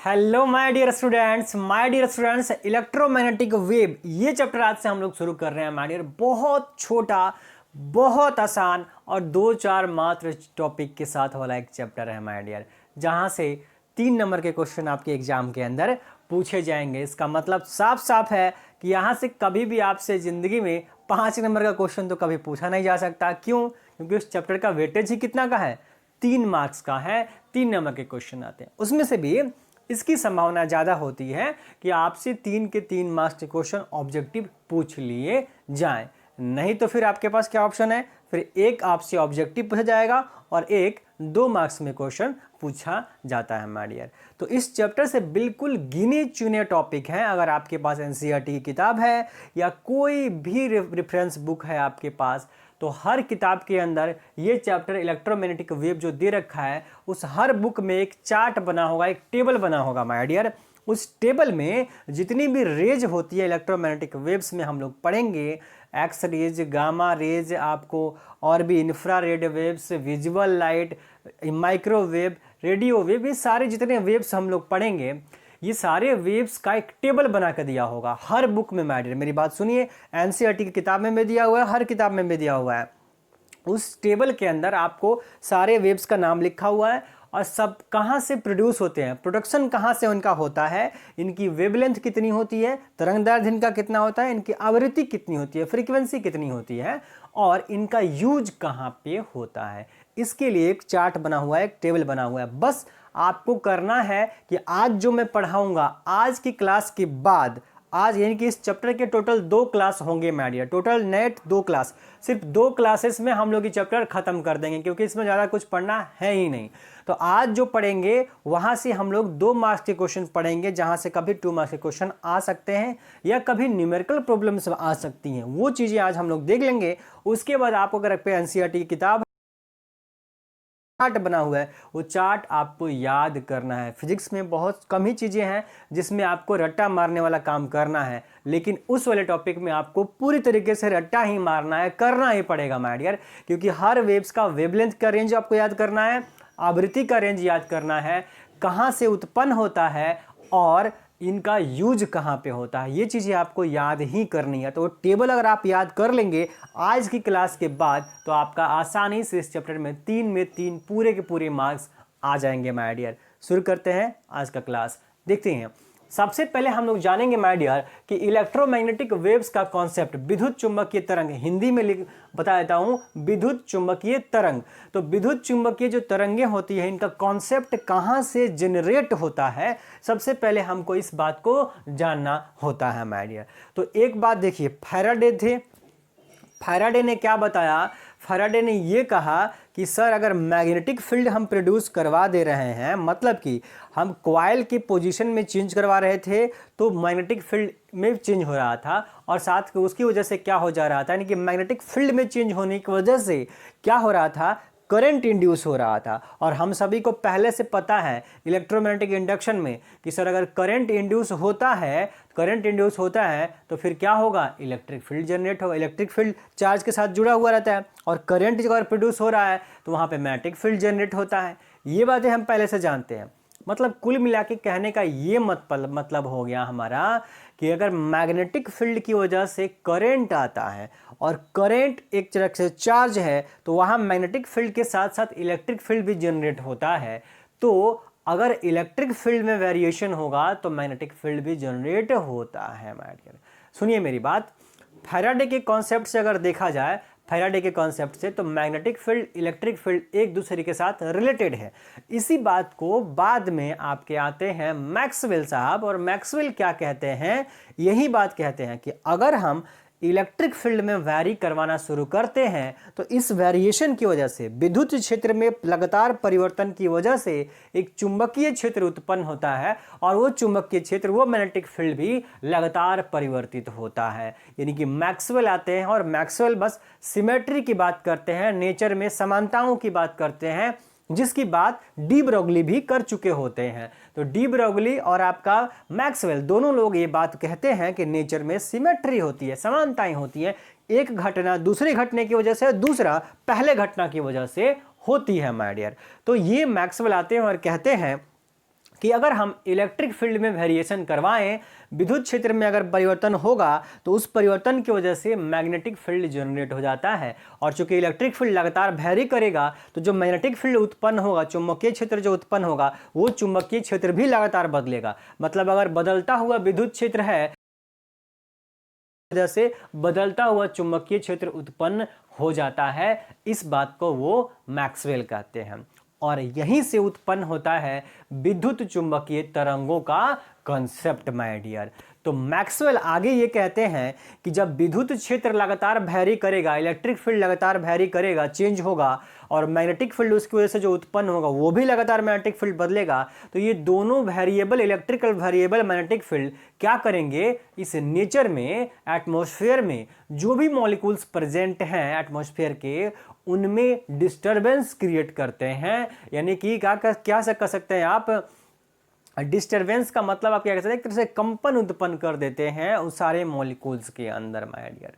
Hello my dear students electromagnetic wave ये chapter आज से हम लोग शुरू कर रहे हैं माय डियर। बहुत छोटा, बहुत आसान और 2-4 मात्र टॉपिक के साथ वाला एक चैप्टर है माय डियर, जहां से 3 नंबर के क्वेश्चन आपके एग्जाम के अंदर पूछे जाएंगे। इसका मतलब साफ साफ है कि यहाँ से कभी भी आपसे ज़िंदगी में 5 नंबर का क्वेश्चन तो कभी पूछा नहीं जा सकता। क्यों? क्योंकि उस चैप्टर का वेटेज ही कितना का है, 3 मार्क्स का है। 3 नंबर के क्वेश्चन आते हैं, उसमें से भी इसकी संभावना ज़्यादा होती है कि आपसे 3 के 3 मार्क्स के क्वेश्चन ऑब्जेक्टिव पूछ लिए जाएं। नहीं तो फिर आपके पास क्या ऑप्शन है, फिर एक आपसे ऑब्जेक्टिव पूछा जाएगा और एक 2 मार्क्स में क्वेश्चन पूछा जाता है माय डियर। तो इस चैप्टर से बिल्कुल गिने चुने टॉपिक हैं। अगर आपके पास एनसीईआरटी की किताब है या कोई भी रेफरेंस बुक है आपके पास, तो हर किताब के अंदर ये चैप्टर इलेक्ट्रोमैग्नेटिक वेव जो दे रखा है, उस हर बुक में एक चार्ट बना होगा, एक टेबल बना होगा माय डियर। उस टेबल में जितनी भी रेज होती है इलेक्ट्रोमैग्नेटिक वेव्स में हम लोग पढ़ेंगे, एक्स रेज, गामा रेज, आपको और भी infrared waves, visual light, microwave, radio wave, ये सारे जितने वेव्स हम लोग पढ़ेंगे, ये सारे वेव्स का एक टेबल बना कर दिया होगा हर बुक में माय डियर। मेरी बात सुनिए, एनसीईआरटी की किताब में भी दिया हुआ है, हर किताब में भी दिया हुआ है। उस टेबल के अंदर आपको सारे वेव्स का नाम लिखा हुआ है और सब कहाँ से प्रोड्यूस होते हैं, प्रोडक्शन कहाँ से उनका होता है, इनकी वेवलेंथ कितनी होती है, तरंगदैर्घ्य इनका कितना होता है, इनकी आवृत्ति कितनी होती है, फ्रीक्वेंसी कितनी होती है और इनका यूज कहाँ पे होता है। इसके लिए एक चार्ट बना हुआ है, एक टेबल बना हुआ है। बस आपको करना है कि आज जो मैं पढ़ाऊंगा, आज की क्लास के बाद, आज यानी कि इस चैप्टर के टोटल 2 क्लास होंगे my dear, total net 2 class, सिर्फ 2 क्लासेस में हम लोग ये चैप्टर खत्म कर देंगे, क्योंकि इसमें ज़्यादा कुछ पढ़ना है ही नहीं। तो आज जो पढ़ेंगे वहाँ से हम लोग 2 मार्क्स के क्वेश्चन पढ़ेंगे, जहाँ से कभी 2 मार्क्स के क्वेश्चन आ सकते हैं या कभी न्यूमेरिकल प्रॉब्लम्स आ सकती हैं। वो चीज़ें आज हम लोग देख लेंगे। उसके बाद आपको अगर पे एनसीईआरटी की किताब चार्ट बना हुआ है, वो चार्ट आपको याद करना है। फिजिक्स में बहुत कम ही चीज़ें हैं जिसमें आपको रट्टा मारने वाला काम करना है, लेकिन उस वाले टॉपिक में आपको पूरी तरीके से रट्टा ही मारना है, करना ही पड़ेगा माय डियर। क्योंकि हर वेव्स का वेवलेंथ का रेंज आपको याद करना है, आवृत्ति का रेंज याद करना है, कहाँ से उत्पन्न होता है और इनका यूज कहाँ पे होता है, ये चीज़ें आपको याद ही करनी है। तो वो टेबल अगर आप याद कर लेंगे आज की क्लास के बाद, तो आपका आसानी से इस चैप्टर में 3 में 3 पूरे के पूरे मार्क्स आ जाएंगे माय डियर। शुरू करते हैं आज का क्लास, देखते हैं। सबसे पहले हम लोग जानेंगे माय डियर कि इलेक्ट्रोमैग्नेटिक वेव्स का कॉन्सेप्ट, विद्युत चुंबकीय तरंग, हिंदी में बता देता हूँ, विद्युत चुंबकीय तरंग। तो विद्युत चुंबकीय जो तरंगें होती है, इनका कॉन्सेप्ट कहाँ से जनरेट होता है, सबसे पहले हमको इस बात को जानना होता है माय डियर। तो एक बात देखिए, फैराडे थे, फैराडे ने क्या बताया, फैराडे ने ये कहा कि सर अगर मैग्नेटिक फील्ड हम प्रोड्यूस करवा दे रहे हैं, मतलब कि हम कॉइल की पोजीशन में चेंज करवा रहे थे तो मैग्नेटिक फील्ड में चेंज हो रहा था, और साथ में उसकी वजह से क्या हो जा रहा था, यानी कि मैग्नेटिक फील्ड में चेंज होने की वजह से क्या हो रहा था, करंट इंड्यूस हो रहा था। और हम सभी को पहले से पता है इलेक्ट्रोमैग्नेटिक इंडक्शन में कि सर अगर करंट इंड्यूस होता है, करंट इंड्यूस होता है तो फिर क्या होगा, इलेक्ट्रिक फील्ड जनरेट होगा। इलेक्ट्रिक फील्ड चार्ज के साथ जुड़ा हुआ रहता है और करंट अगर प्रोड्यूस हो रहा है तो वहाँ पे मैग्नेटिक फील्ड जनरेट होता है। ये बातें हम पहले से जानते हैं। मतलब कुल मिला के कहने का ये मतलब हो गया हमारा कि अगर मैग्नेटिक फील्ड की वजह से करंट आता है और करंट एक तरह से चार्ज है, तो वहाँ मैग्नेटिक फील्ड के साथ साथ इलेक्ट्रिक फील्ड भी जनरेट होता है। तो अगर इलेक्ट्रिक फील्ड में वेरिएशन होगा तो मैग्नेटिक फील्ड भी जनरेट होता है माय डियर। सुनिए मेरी बात, फैराडे के कॉन्सेप्ट से अगर देखा जाए, फैराडे के कॉन्सेप्ट से, तो मैग्नेटिक फील्ड, इलेक्ट्रिक फील्ड एक दूसरे के साथ रिलेटेड है। इसी बात को बाद में आपके आते हैं मैक्सवेल साहब, और मैक्सवेल क्या कहते हैं, यही बात कहते हैं कि अगर हम इलेक्ट्रिक फील्ड में वैरी करवाना शुरू करते हैं तो इस वेरिएशन की वजह से, विद्युत क्षेत्र में लगातार परिवर्तन की वजह से एक चुंबकीय क्षेत्र उत्पन्न होता है, और वो चुंबकीय क्षेत्र, वो मैग्नेटिक फील्ड भी लगातार परिवर्तित होता है। यानी कि मैक्सवेल आते हैं और मैक्सवेल बस सिमेट्री की बात करते हैं, नेचर में समानताओं की बात करते हैं, जिसकी बात डी ब्रोगली भी कर चुके होते हैं। तो डी ब्रोगली और आपका मैक्सवेल दोनों लोग ये बात कहते हैं कि नेचर में सिमेट्री होती है, समानताएं होती हैं। एक घटना दूसरी घटना की वजह से, दूसरा पहले घटना की वजह से होती है माय डियर। तो ये मैक्सवेल आते हैं और कहते हैं कि अगर हम इलेक्ट्रिक फील्ड में वेरिएशन करवाएं, विद्युत क्षेत्र में अगर परिवर्तन होगा तो उस परिवर्तन की वजह से मैग्नेटिक फील्ड जनरेट हो जाता है। और चूंकि इलेक्ट्रिक फील्ड लगातार वेरी करेगा तो जो मैग्नेटिक फील्ड उत्पन्न होगा, चुंबकीय क्षेत्र जो उत्पन्न होगा, वो चुंबकीय क्षेत्र भी लगातार बदलेगा। मतलब अगर बदलता हुआ विद्युत क्षेत्र है, वजह से बदलता हुआ चुंबकीय क्षेत्र उत्पन्न हो जाता है। इस बात को वो मैक्सवेल कहते हैं और यहीं से उत्पन्न होता है विद्युत चुंबकीय तरंगों का कॉन्सेप्ट माय डियर। तो मैक्सवेल आगे ये कहते हैं कि जब विद्युत क्षेत्र लगातार वैरी करेगा, इलेक्ट्रिक फील्ड लगातार वैरी करेगा, चेंज होगा, और मैग्नेटिक फील्ड उसकी वजह से जो उत्पन्न होगा वो भी लगातार मैग्नेटिक फील्ड बदलेगा, तो ये दोनों variable electrical variable magnetic field क्या करेंगे, इस नेचर में, एटमॉस्फेयर में जो भी मॉलिक्यूल्स प्रेजेंट हैं एटमॉस्फेयर के, उनमें डिस्टरबेंस क्रिएट करते हैं। यानी कि क्या कर सकते हैं आप, डिस्टरबेंस का मतलब आप क्या कह सकते हैं, एक तरह से कंपन उत्पन्न कर देते हैं उस सारे मॉलिक्यूल्स के अंदर माय डियर।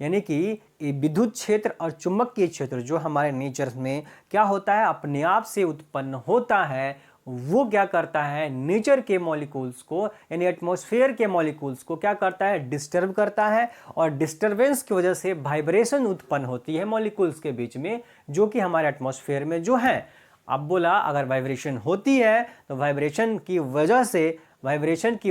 यानी कि विद्युत क्षेत्र और चुंबकीय क्षेत्र जो हमारे नेचर में क्या होता है, अपने आप से उत्पन्न होता है, वो क्या करता है, नेचर के मॉलिक्यूल्स को यानी एटमॉस्फेयर के मॉलिक्यूल्स को क्या करता है, डिस्टर्ब करता है। और डिस्टरबेंस की वजह से वाइब्रेशन उत्पन्न होती है मॉलिक्यूल्स के बीच में, जो कि हमारे एटमॉस्फेयर में जो है। अब बोला अगर वाइब्रेशन होती है तो वाइब्रेशन की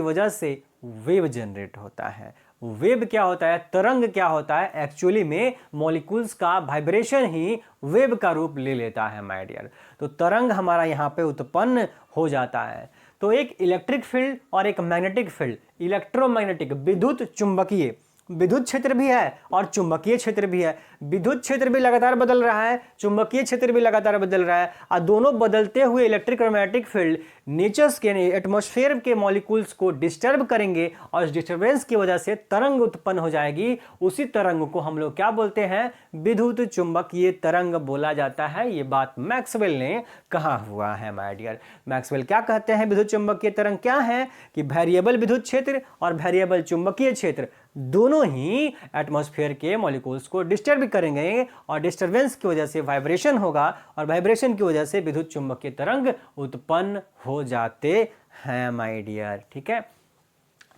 वजह से वेव जनरेट होता है। वेव क्या होता है, तरंग क्या होता है, एक्चुअली में मॉलिक्यूल्स का वाइब्रेशन ही वेव का रूप ले लेता है माय डियर। तो तरंग हमारा यहाँ पे उत्पन्न हो जाता है। तो एक इलेक्ट्रिक फील्ड और एक मैग्नेटिक फील्ड, इलेक्ट्रोमैग्नेटिक विद्युत चुंबकीय, विद्युत क्षेत्र भी है और चुंबकीय क्षेत्र भी है। विद्युत क्षेत्र भी लगातार बदल रहा है, चुंबकीय क्षेत्र भी लगातार बदल रहा है, और दोनों बदलते हुए इलेक्ट्रिक और मैग्नेटिक फील्ड नेचर्स के एटमॉस्फेयर के मॉलिक्यूल्स को डिस्टर्ब करेंगे और इस डिस्टर्बेंस की वजह से तरंग उत्पन्न हो जाएगी। उसी तरंग को हम लोग क्या बोलते हैं, विद्युत चुंबकीय तरंग बोला जाता है। ये बात मैक्सवेल ने कहा हुआ है माय डियर। मैक्सवेल क्या कहते हैं, विद्युत चुंबकीय तरंग क्या है कि वेरिएबल विद्युत क्षेत्र और वेरिएबल चुंबकीय क्षेत्र दोनों ही एटमॉस्फेयर के मॉलिक्यूल्स को डिस्टर्ब करेंगे और डिस्टरबेंस की वजह से वाइब्रेशन होगा और वाइब्रेशन की वजह से विद्युत चुंबकीय तरंग उत्पन्न हो जाते हैं माय डियर। ठीक है,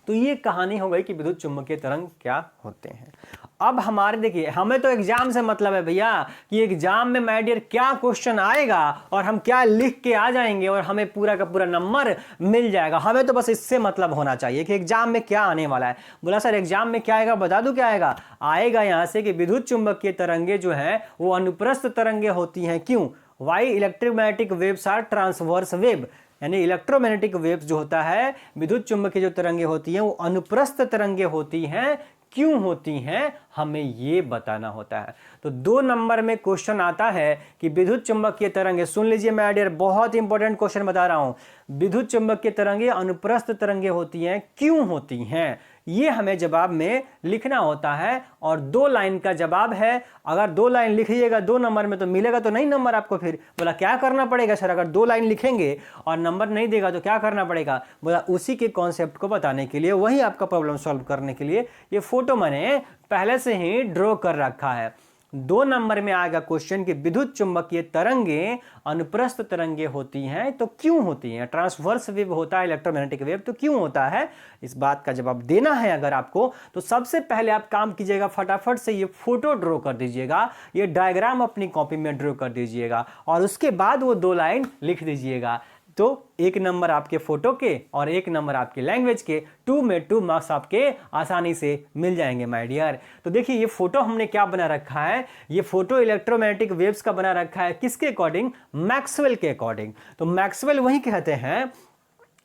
तो ये कहानी हो गई कि विद्युत चुंबकीय तरंग क्या होते हैं। अब हमारे देखिए, हमें तो एग्जाम से मतलब है भैया कि एग्जाम में माय डियर क्या क्वेश्चन आएगा और हम क्या लिख के आ जाएंगे और हमें पूरा का पूरा नंबर मिल जाएगा। हमें तो बस इससे मतलब होना चाहिए कि एग्जाम में क्या आने वाला है। बोला सर एग्जाम में क्या आएगा, बता दूं क्या आएगा। आएगा यहां से कि विद्युत चुंबकीय तरंगे जो है वो अनुप्रस्थ तरंगे होती हैं। क्यों, why electromagnetic waves are transverse wave, यानी इलेक्ट्रोमैग्नेटिक वेव्स जो होता है, विद्युत चुंबकीय जो तरंगे होती हैं वो अनुप्रस्थ तरंगे होती हैं। क्यों होती हैं, हमें ये बताना होता है। तो 2 नंबर में क्वेश्चन आता है कि विद्युत चुंबकीय तरंगे, सुन लीजिए माय डियर, बहुत इंपॉर्टेंट क्वेश्चन बता रहा हूं। विद्युत चुंबकीय तरंगे अनुप्रस्थ तरंगे होती हैं, क्यों होती हैं, ये हमें जवाब में लिखना होता है। और 2 लाइन का जवाब है। अगर 2 लाइन लिखिएगा 2 नंबर में तो मिलेगा तो नहीं नंबर आपको। फिर बोला क्या करना पड़ेगा सर, अगर 2 लाइन लिखेंगे और नंबर नहीं देगा तो क्या करना पड़ेगा। बोला उसी के कॉन्सेप्ट को बताने के लिए, वही आपका प्रॉब्लम सॉल्व करने के लिए ये फोटो मैंने पहले से ही ड्रॉ कर रखा है। 2 नंबर में आएगा क्वेश्चन कि विद्युत चुंबकीय तरंगे अनुप्रस्थ तरंगे होती हैं तो क्यों होती हैं, ट्रांसवर्स वेव होता है इलेक्ट्रोमैग्नेटिक वेव तो क्यों होता है। इस बात का जवाब देना है अगर आपको, तो सबसे पहले आप काम कीजिएगा, फटाफट से ये फोटो ड्रॉ कर दीजिएगा, ये डायग्राम अपनी कॉपी में ड्रॉ कर दीजिएगा और उसके बाद वो 2 लाइन लिख दीजिएगा। तो 1 नंबर आपके फोटो के और 1 नंबर आपके लैंग्वेज के, 2 में 2 मार्क्स आपके आसानी से मिल जाएंगे माय डियर। तो देखिए ये फोटो हमने क्या बना रखा है, ये फोटो इलेक्ट्रोमैग्नेटिक वेव्स का बना रखा है। किसके अकॉर्डिंग, मैक्सवेल के अकॉर्डिंग। तो मैक्सवेल वही कहते हैं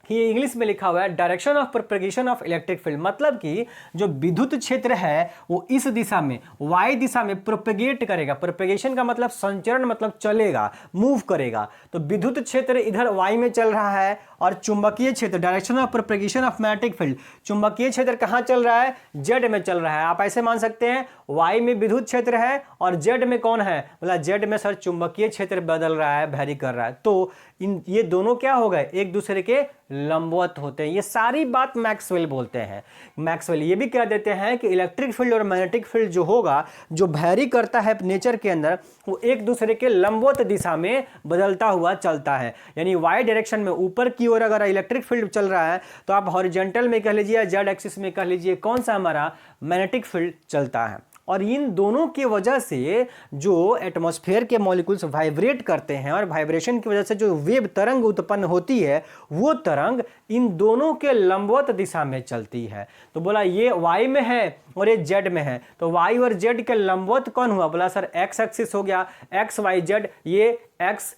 कि इंग्लिश में लिखा हुआ है direction of propagation of electric field, मतलब कि जो विद्युत क्षेत्र है वो इस दिशा में, वाई दिशा में प्रोपेगेट करेगा। प्रोपेगेशन का मतलब संचरण, मतलब चलेगा, मूव करेगा। तो विद्युत क्षेत्र इधर वाई में चल रहा है और चुंबकीय क्षेत्र, direction of propagation of magnetic field, चुंबकीय क्षेत्र कहाँ चल रहा है, जेड में चल रहा है। आप ऐसे मान सकते हैं वाई में विद्युत क्षेत्र है और जेड में कौन है, मतलब जेड में सर चुंबकीय क्षेत्र बदल रहा है, वैरी कर रहा है। तो ये दोनों क्या हो गए, एक दूसरे के लंबवत होते हैं। ये सारी बात मैक्सवेल बोलते हैं। मैक्सवेल ये भी कह देते हैं कि इलेक्ट्रिक फील्ड और मैग्नेटिक फील्ड जो होगा, जो वैरी करता है नेचर के अंदर, वो एक दूसरे के लंबवत दिशा में बदलता हुआ चलता है। यानी वाई डायरेक्शन में ऊपर की ओर अगर इलेक्ट्रिक फील्ड चल रहा है तो आप हॉरिजेंटल में कह लीजिए या जेड एक्सिस में कह लीजिए कौन सा हमारा मैग्नेटिक फील्ड चलता है। और इन दोनों की वजह से जो एटमॉस्फेयर के मॉलिक्यूल्स वाइब्रेट करते हैं और वाइब्रेशन की वजह से जो वेव तरंग उत्पन्न होती है वो तरंग इन दोनों के लंबवत दिशा में चलती है। तो बोला ये y में है और ये z में है, तो y और z के लंबवत कौन हुआ? बोला सर x एक्सिस हो गया, x y z, ये x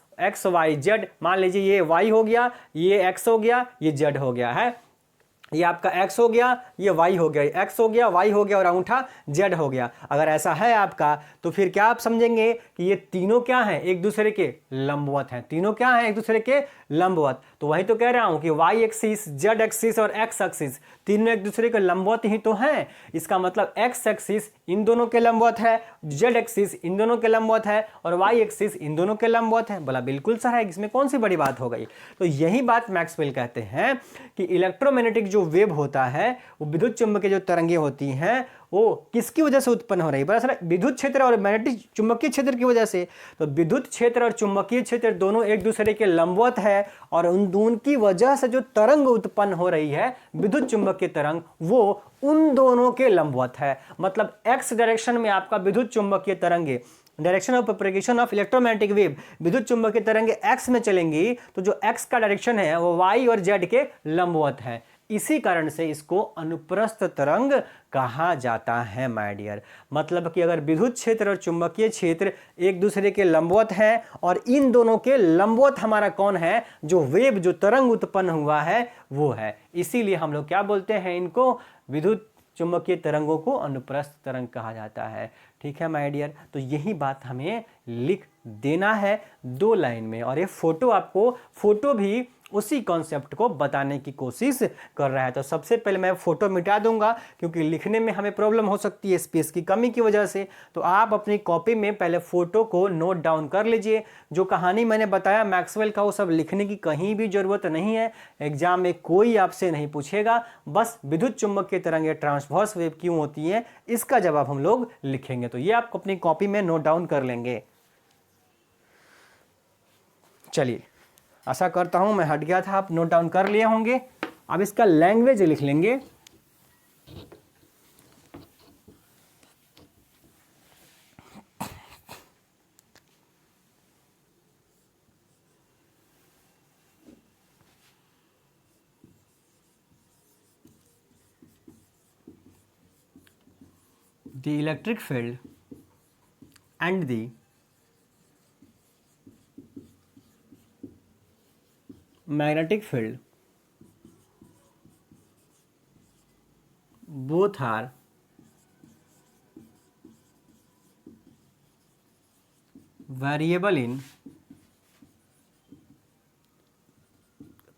y z, मान लीजिए ये y हो गया, ये x हो गया, ये z हो गया है, ये आपका x हो गया, ये y हो गया, x हो गया, y हो गया और अंगूठा z हो गया। अगर ऐसा है आपका तो फिर क्या आप समझेंगे कि ये तीनों क्या हैं? एक दूसरे के लंबवत हैं। तीनों क्या हैं? एक दूसरे के लंबवत। तो वही तो कह रहा हूं कि y एक्सिस, z एक्सिस और x एक्सिस तीनों एक दूसरे के लंबवत ही तो हैं। इसका मतलब x एक्सिस इन दोनों के लंबवत है, z एक्सिस इन दोनों के लंबवत है और y एक्सिस इन दोनों के लंबवत है। बोला बिल्कुल सर है, इसमें कौन सी बड़ी बात हो गई? तो यही बात मैक्सवेल कहते हैं कि इलेक्ट्रोमैग्नेटिक जो वेव होता है वो विद्युत चुंबकीय जो तरंगे होती हैं वो किसकी वजह से उत्पन्न हो रही है? बड़ा विद्युत क्षेत्र और मैग्नेटिक चुंबकीय क्षेत्र की वजह से। तो विद्युत क्षेत्र और चुंबकीय क्षेत्र दोनों एक दूसरे के लंबवत है और उनकी वजह से जो तरंग उत्पन्न हो रही है विद्युत चुंबकीय तरंग वो उन दोनों के लंबवत है। मतलब एक्स डायरेक्शन में आपका विद्युत चुंबकीय तरंगे, direction of propagation of electromagnetic wave, विद्युत चुंबकीय तरंगे एक्स में चलेंगी तो जो एक्स का डायरेक्शन है वो वाई और जेड के लंबवत है। इसी कारण से इसको अनुप्रस्थ तरंग कहा जाता है माय डियर। मतलब कि अगर विद्युत क्षेत्र और चुंबकीय क्षेत्र एक दूसरे के लंबवत हैं और इन दोनों के लंबवत हमारा कौन है? जो वेव, जो तरंग उत्पन्न हुआ है वो है। इसीलिए हम लोग क्या बोलते हैं? इनको विद्युत चुंबकीय तरंगों को अनुप्रस्थ तरंग कहा जाता है। ठीक है माय डियर, तो यही बात हमें लिख देना है 2 लाइन में। और ये फोटो भी उसी कॉन्सेप्ट को बताने की कोशिश कर रहा है। तो सबसे पहले मैं फोटो मिटा दूंगा क्योंकि लिखने में हमें प्रॉब्लम हो सकती है स्पेस की कमी की वजह से। तो आप अपनी कॉपी में पहले फोटो को नोट डाउन कर लीजिए। जो कहानी मैंने बताया मैक्सवेल का वो सब लिखने की कहीं भी जरूरत नहीं है, एग्जाम में कोई आपसे नहीं पूछेगा। बस विद्युत चुंबकीय तरंगें ट्रांसवर्स वेव क्यों होती हैं इसका जवाब हम लोग लिखेंगे। तो ये आप अपनी कॉपी में नोट डाउन कर लेंगे। चलिए, आशा करता हूं मैं हट गया था, आप नोट डाउन कर लिए होंगे। अब इसका लैंग्वेज लिख लेंगे। The electric field and the magnetic field both are variable in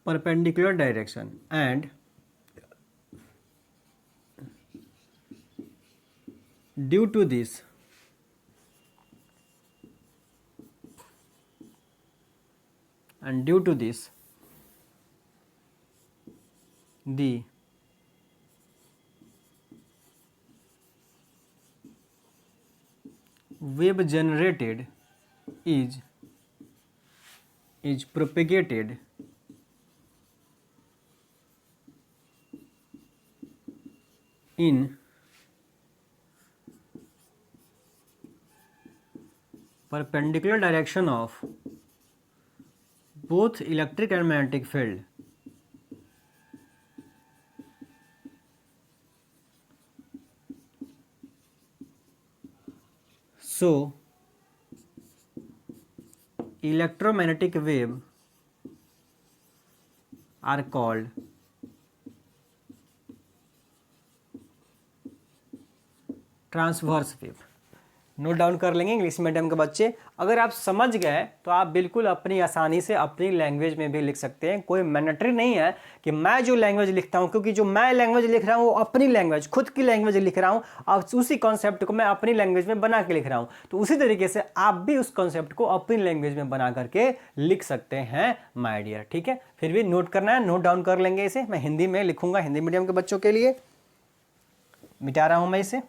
perpendicular direction and due to this the wave generated is propagated in perpendicular direction of both electric and magnetic field. So electromagnetic wave are called transverse wave. Note down कर लेंगे English medium के बच्चे। अगर आप समझ गए तो आप बिल्कुल अपनी आसानी से अपनी लैंग्वेज में भी लिख सकते हैं। कोई मैंडेटरी नहीं है कि मैं जो लैंग्वेज लिखता हूं, क्योंकि जो मैं लैंग्वेज लिख रहा हूं वो अपनी लैंग्वेज, खुद की लैंग्वेज लिख रहा हूं और उसी कॉन्सेप्ट को मैं अपनी लैंग्वेज में बना के लिख रहा हूं। तो उसी तरीके से आप भी उस कॉन्सेप्ट को अपनी लैंग्वेज में बना करके लिख सकते हैं माय डियर। ठीक है, फिर भी नोट करना है, नोट डाउन कर लेंगे इसे। मैं हिंदी में लिखूंगा हिंदी मीडियम के बच्चों के लिए। मिटा रहा हूं मैं इसे।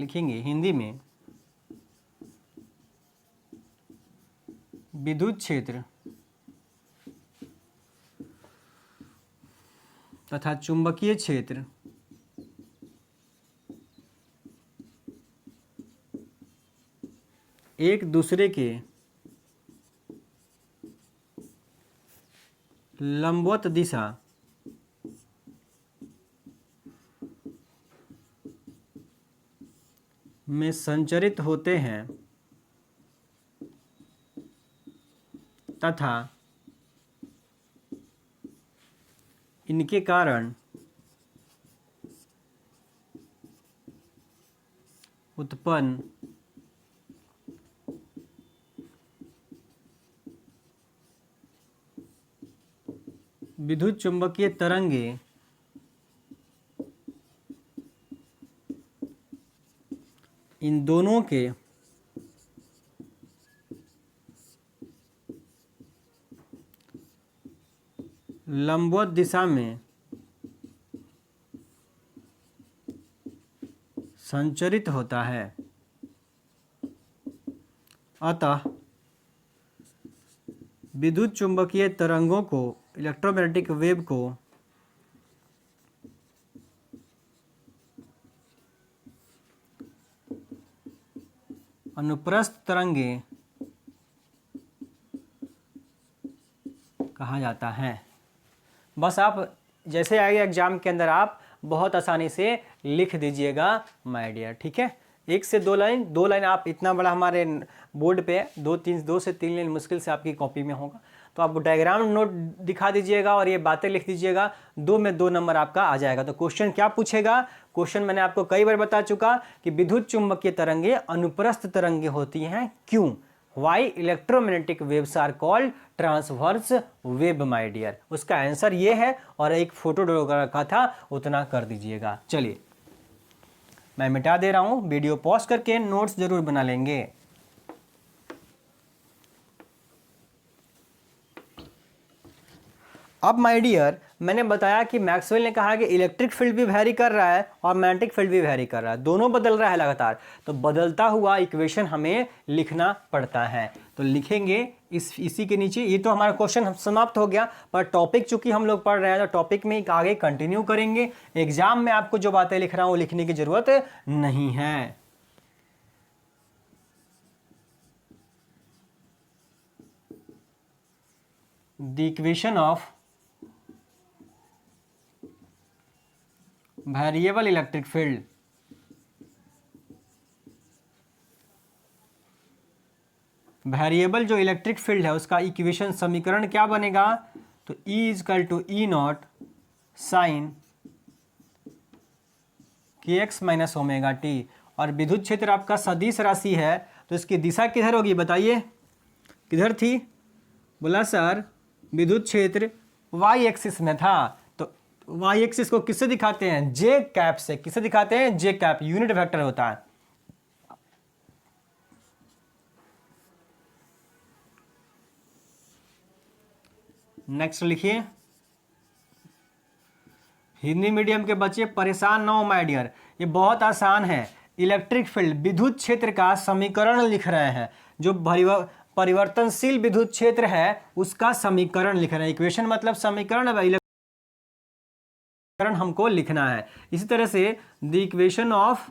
लिखेंगे हिंदी में विद्युत क्षेत्र तथा चुंबकीय क्षेत्र एक दूसरे के लंबवत दिशा में संचरित होते हैं तथा इनके कारण उत्पन्न विद्युत चुंबकीय तरंगे इन दोनों के लंबवत दिशा में संचरित होता है। अतः विद्युत चुंबकीय तरंगों को, इलेक्ट्रोमैग्नेटिक वेव को अनुप्रस्थ तरंगे कहा जाता है। बस आप जैसे आएगा एग्जाम के अंदर आप बहुत आसानी से लिख दीजिएगा माय डियर, ठीक है। 1 से 2 लाइन, 2 लाइन आप, इतना बड़ा हमारे बोर्ड पे 2 से 3 लाइन मुश्किल से आपकी कॉपी में होगा, तो आप डायग्राम नोट दिखा दीजिएगा और ये बातें लिख दीजिएगा, 2 में 2 नंबर आपका आ जाएगा। तो क्वेश्चन क्या पूछेगा? क्वेश्चन मैंने आपको कई बार बता चुका कि विद्युत चुंबकीय तरंगे अनुप्रस्थ तरंगे होती हैं, क्यों? Why electromagnetic waves are called transverse wave my dear. उसका आंसर ये है, और एक फोटो ड्रॉ रखा था, उतना कर दीजिएगा। चलिए मैं मिटा दे रहा हूं, वीडियो पॉज करके नोट्स जरूर बना लेंगे। अब माय डियर, मैंने बताया कि मैक्सवेल ने कहा कि इलेक्ट्रिक फील्ड भी वैरी कर रहा है और मैग्नेटिक फील्ड भी वैरी कर रहा है, दोनों बदल रहा है लगातार। तो बदलता हुआ इक्वेशन हमें लिखना पड़ता है। तो लिखेंगे इसी के नीचे। ये तो हमारा क्वेश्चन समाप्त हो गया, पर टॉपिक चूंकि हम लोग पढ़ रहे हैं तो टॉपिक में आगे कंटिन्यू करेंगे। एग्जाम में आपको जो बातें लिख रहा हूं वो लिखने की जरूरत नहीं है। The equation of variable electric field, variable जो इलेक्ट्रिक फील्ड है उसका इक्वेशन समीकरण क्या बनेगा? तो E equal to E not sine kx minus omega t. और विद्युत क्षेत्र आपका सदिश राशि है, तो इसकी दिशा किधर होगी बताइए? किधर थी? बोला सर विद्युत क्षेत्र y एक्सिस में था। तो y एक्सिस को किससे दिखाते हैं? जे कैप से। किससे दिखाते हैं? जे कैप, यूनिट वेक्टर होता है। नेक्स्ट लिखिए। हिंदी मीडियम के बच्चे परेशान ना हो माय डियर, ये बहुत आसान है। इलेक्ट्रिक फील्ड, विद्युत क्षेत्र का समीकरण लिख रहे हैं। जो परिवर्तनशील विद्युत क्षेत्र है उसका समीकरण लिख रहे हैं। इक्वेशन मतलब समीकरण, इलेक्ट्रॉन हमको लिखना है। इसी तरह से the equation of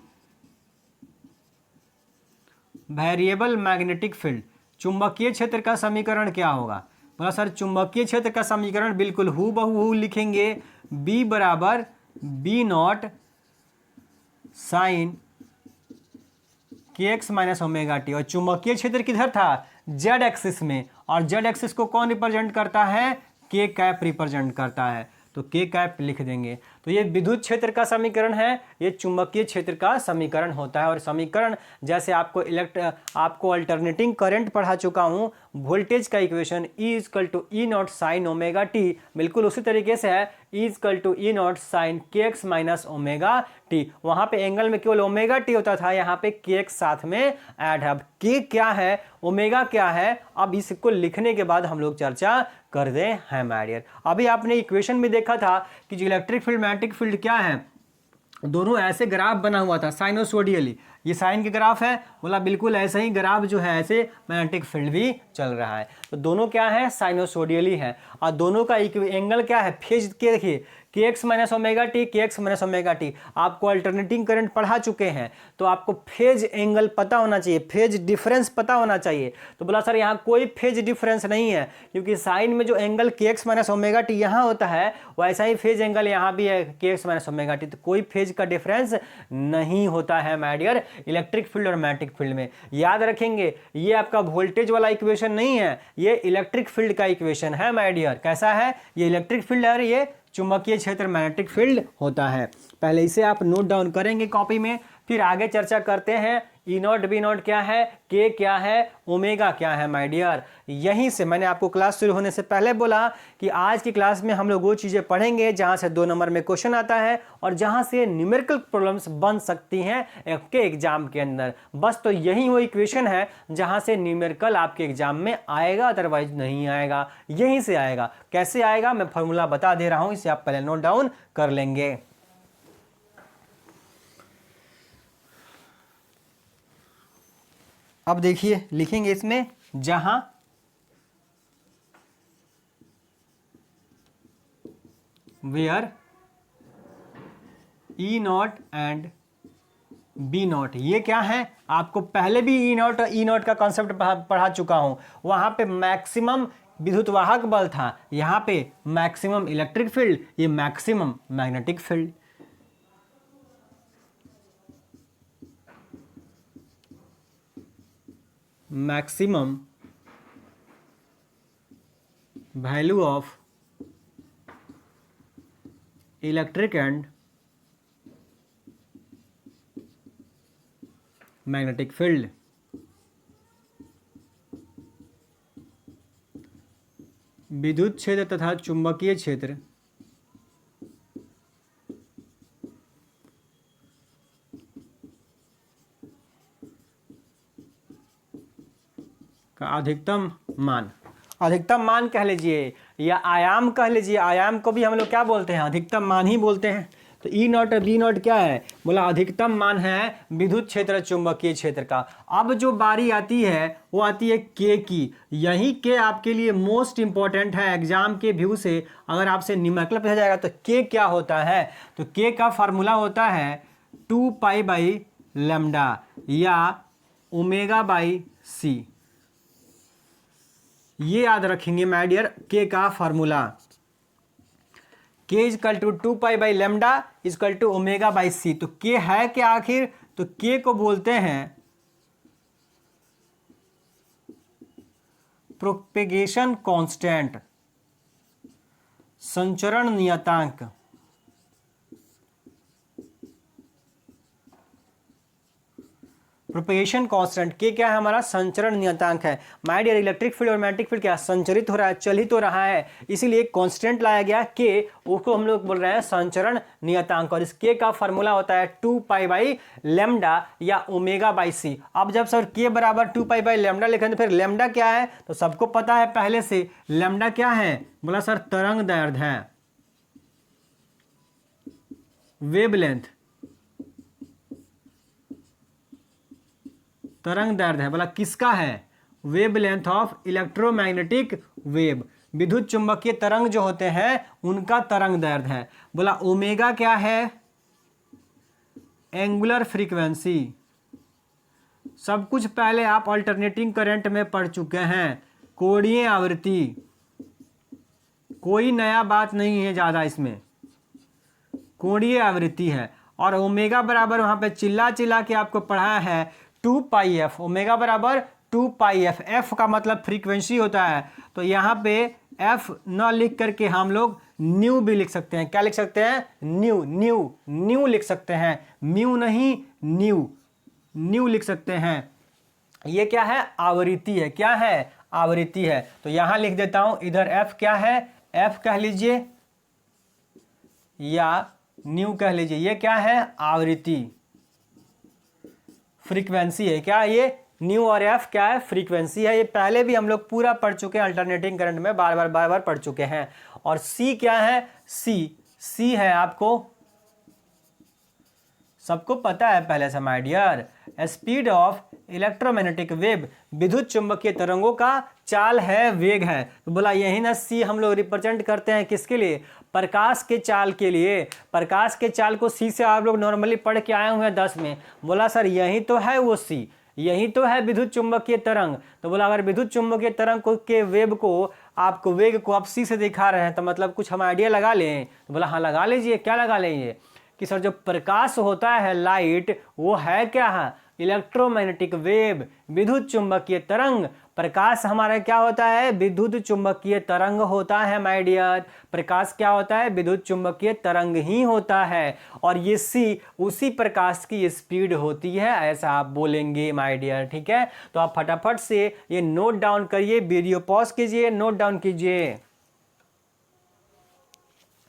variable magnetic field, चुंबकीय क्षेत्र का समीकरण क्या होगा? बोला सर चुंबकीय क्षेत्र का समीकरण बिल्कुल हूबहू लिखेंगे, B बराबर B not sine kx minus omega t. और चुंबकीय क्षेत्र किधर था? Z एक्सिस में। और Z एक्सिस को कौन रिप्रेजेंट करता है? K कैप रिप्रेजेंट करता है, तो K कैप लिख देंगे। तो ये विद्युत क्षेत्र का समीकरण है, ये चुंबकीय क्षेत्र का समीकरण होता है। और समीकरण जैसे आपको अल्टरनेटिंग करंट पढ़ा चुका हूँ, वोल्टेज का equation E equal to E not sine omega t, बिल्कुल उसी तरीके से है। E equal to E not sine kx minus omega t. वहाँ पे एंगल में केवल ओमेगा टी होता था, यहाँ पे kx साथ में ऐड है। अब k क्या है, ओमेगा क्या है, अब इसको लिखने के बाद हम लोग चर्चा कर दें हैं माय डियर। अभी आपने इक्वेशन में देखा था कि जो इलेक्ट्रिक फील्ड मैग्नेटिक फील्ड क्या है, दोनों ऐसे ग्राफ बना हुआ था साइनोसोडियली। ये साइन के ग्राफ है, बोला बिल्कुल ऐसे ही ग्राफ जो है ऐसे मैग्नेटिक फील्ड भी चल रहा है। तो दोनों क्या है, साइनोसोडियली है, और दोनों का एंगल क्या है, फेज के देखिए के एक्स माइनस ओमेगा टी, के एक्स माइनस ओमेगा टी। आपको अल्टरनेटिंग करंट पढ़ा चुके हैं, तो आपको फेज एंगल पता होना चाहिए, फेज डिफरेंस पता होना चाहिए। तो बोला सर यहाँ कोई फेज डिफरेंस नहीं है, क्योंकि साइन में जो एंगल के एक्स माइनस ओमेगा टी यहाँ होता है वैसा ही फेज एंगल यहाँ भी है के एक्स माइनस ओमेगा टी। तो कोई फेज का डिफरेंस नहीं होता है माय डियर इलेक्ट्रिक फील्ड और मैग्नेटिक फील्ड में। याद रखेंगे ये आपका वोल्टेज वाला इक्वेशन नहीं है, ये इलेक्ट्रिक फील्ड का इक्वेशन है माय डियर। कैसा है, ये इलेक्ट्रिक फील्ड है और ये चुंबकीय क्षेत्र मैग्नेटिक फील्ड होता है। पहले इसे आप नोट डाउन करेंगे कॉपी में, फिर आगे चर्चा करते हैं ई नॉट बी नॉट क्या है, के क्या है, ओमेगा क्या है माय डियर। यहीं से मैंने आपको क्लास शुरू होने से पहले बोला कि आज की क्लास में हम लोग वो चीज़ें पढ़ेंगे जहां से 2 नंबर में क्वेश्चन आता है और जहां से न्यूमेरिकल प्रॉब्लम्स बन सकती हैं आपके एग्जाम के अंदर। बस तो यही वो इक्वेशन है जहां से न्यूमेरिकल आपके एग्जाम में आएगा, अदरवाइज नहीं आएगा। यहीं से आएगा। कैसे आएगा मैं फॉर्मूला बता दे रहा हूं, इसे आप पहले नोट डाउन कर लेंगे। अब देखिए लिखेंगे इसमें, जहां where E not and B not, ये क्या है, आपको पहले भी ई नॉट का कॉन्सेप्ट पढ़ा चुका हूं। वहां पे मैक्सिमम विद्युत वाहक बल था, यहां पे मैक्सिमम इलेक्ट्रिक फील्ड, ये maximum magnetic field. Maximum value of electric and magnetic field. विद्युत क्षेत्र तथा चुंबकीय क्षेत्र का अधिकतम मान कह लीजिए या आयाम कह लीजिए। आयाम को भी हम लोग क्या बोलते हैं, अधिकतम मान ही बोलते हैं। तो ई नॉट और बी नॉट क्या है, बोला अधिकतम मान है विद्युत क्षेत्र चुंबकीय क्षेत्र का। अब जो बारी आती है वो आती है के की। यही के आपके लिए मोस्ट इंपॉर्टेंट है एग्जाम के व्यू से। अगर आपसे न्यूमेरिकल पूछा जाएगा तो के क्या होता है, तो के का फार्मूला होता है 2 पाई बाई लैम्डा या ओमेगा बाई सी। ये याद रखेंगे माय डियर, के का formula K equal to 2 pi by lambda equal to omega by C. तो के है क्या आखिर, तो के को बोलते हैं प्रोपेगेशन कांस्टेंट, संचरण नियतांक। प्रोपेगेशन कांस्टेंट के क्या है, हमारा संचरण नियतांक है। माय डियर इलेक्ट्रिक फील्ड और मैग्नेटिक फील्ड क्या संचरित हो रहा है, चल ही तो रहा है, इसीलिए कांस्टेंट लाया गया के, उसको हम लोग बोल रहे हैं संचरण नियतांक। और इस के का फार्मूला होता है 2 पाई बाई लेमडा या ओमेगा बाई सी। अब जब सर के बराबर 2 पाई बाई लेमडा लिखें तो फिर लेमडा क्या है, तो सबको पता है पहले से। लेमडा क्या है, बोला सर तरंग दैर्ध्य है, वेवलेंथ, तरंग दैर्ध्य है। बोला किसका है, वेवलेंथ ऑफ इलेक्ट्रोमैग्नेटिक वेव, विद्युत चुंबकीय तरंग जो होते हैं उनका तरंग दैर्ध्य है। बोला ओमेगा क्या है, एंगुलर फ्रीक्वेंसी। सब कुछ पहले आप अल्टरनेटिंग करंट में पढ़ चुके हैं, कोणीय आवृत्ति, कोई नया बात नहीं है ज्यादा इसमें, कोणीय आवृत्ति है। और ओमेगा बराबर वहां पे चिल्ला चिल्ला के आपको पढ़ाया है 2 पाई एफ। ओमेगा बराबर 2 पाई एफ, एफ का मतलब फ्रीक्वेंसी होता है। तो यहाँ पे एफ न लिख करके हम लोग न्यू भी लिख सकते हैं। क्या लिख सकते हैं, न्यू, न्यू न्यू लिख सकते हैं, म्यू नहीं न्यू, न्यू लिख सकते हैं। ये क्या है, आवृत्ति है। क्या है, आवृत्ति है। तो यहां लिख देता हूं, इधर एफ क्या है, एफ कह लीजिए या न्यू कह लीजिए। ये क्या है, आवृत्ति, फ्रीक्वेंसी है। क्या ये न्यू और एफ क्या है, फ्रीक्वेंसी है। ये पहले भी हम लोग पूरा पढ़ चुके हैं, अल्टरनेटिंग करंट में बार बार पढ़ चुके हैं। और सी क्या है, सी है आपको सबको पता है पहले से my dear, speed of electromagnetic wave, विद्युत चुंबकीय तरंगों का चाल है, वेग है। तो बोला यही ना सी हम लोग रिप्रेजेंट करते हैं किसके लिए, प्रकाश के चाल के लिए। प्रकाश के चाल को सी से आप लोग नॉर्मली पढ़ के आए हुए हैं 10 में। बोला सर यही तो है वो सी, यही तो है विद्युत चुंबकीय तरंग। तो बोला अगर विद्युत चुंबकीय तरंग को के वेव को आपको वेग को आप सी से दिखा रहे हैं तो मतलब कुछ हम आइडिया लगा लें। तो बोला हाँ लगा लीजिए। क्या लगा लीजिए कि सर जो प्रकाश होता है लाइट, वो है क्या है, इलेक्ट्रोमैग्नेटिक वेव, विद्युत चुंबकीय तरंग। प्रकाश हमारा क्या होता है, विद्युत चुंबकीय तरंग होता है माय डियर। प्रकाश क्या होता है, विद्युत चुंबकीय तरंग ही होता है। और ये सी उसी प्रकाश की स्पीड होती है, ऐसा आप बोलेंगे माय डियर। ठीक है, तो आप फटाफट से ये नोट डाउन करिए, वीडियो पॉज कीजिए, नोट डाउन कीजिए।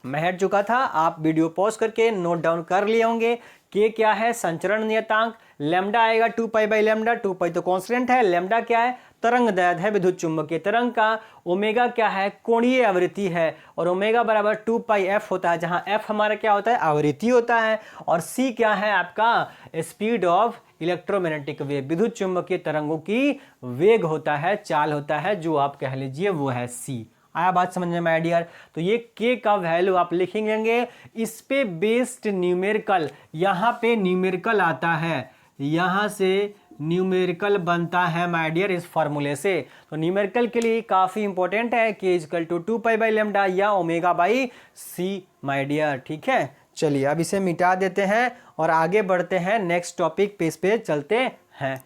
मैं हट चुका था, आप वीडियो पॉज करके नोट डाउन कर लिए होंगे। के क्या है, संचरण नियतांक। लैम्डा आएगा 2 पाई बाई लैम्डा, 2 पाई तो कांस्टेंट है। लैम्डा क्या है, तरंग दैर्घ्य है विद्युत चुंबकीय तरंग का। ओमेगा क्या है, कोणीय आवृत्ति है। और ओमेगा बराबर 2 पाई एफ होता है, जहां एफ हमारा क्या होता है, आवृत्ति होता है। और सी क्या है आपका, स्पीड ऑफ इलेक्ट्रोमैग्नेटिक वेव, विद्युत चुंबकीय तरंगों की वेग होता है, चाल होता है, जो आप कह लीजिए वो है सी। आया बात समझ में माय डियर। तो ये के का वैल्यू आप लिखेंगे, इस पे बेस्ड न्यूमेरिकल, यहाँ पे न्यूमेरिकल आता है, यहाँ से न्यूमेरिकल बनता है माय डियर इस फॉर्मूले से। तो न्यूमेरिकल के लिए काफ़ी इंपॉर्टेंट है K equal to 2 pi by lambda या omega by C my dear. ठीक है, चलिए अब इसे मिटा देते हैं और आगे बढ़ते हैं नेक्स्ट टॉपिक पे, इस पे चलते हैं।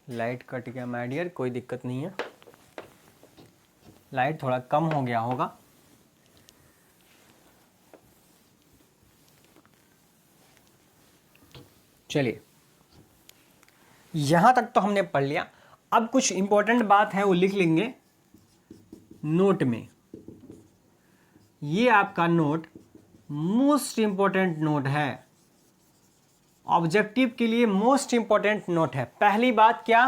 लाइट कट गया माय डियर, कोई दिक्कत नहीं है, लाइट थोड़ा कम हो गया होगा। चलिए यहां तक तो हमने पढ़ लिया। अब कुछ इंपॉर्टेंट बात है वो लिख लेंगे नोट में। ये आपका नोट मोस्ट इंपॉर्टेंट नोट है, ऑब्जेक्टिव के लिए मोस्ट इंपॉर्टेंट नोट है। पहली बात क्या,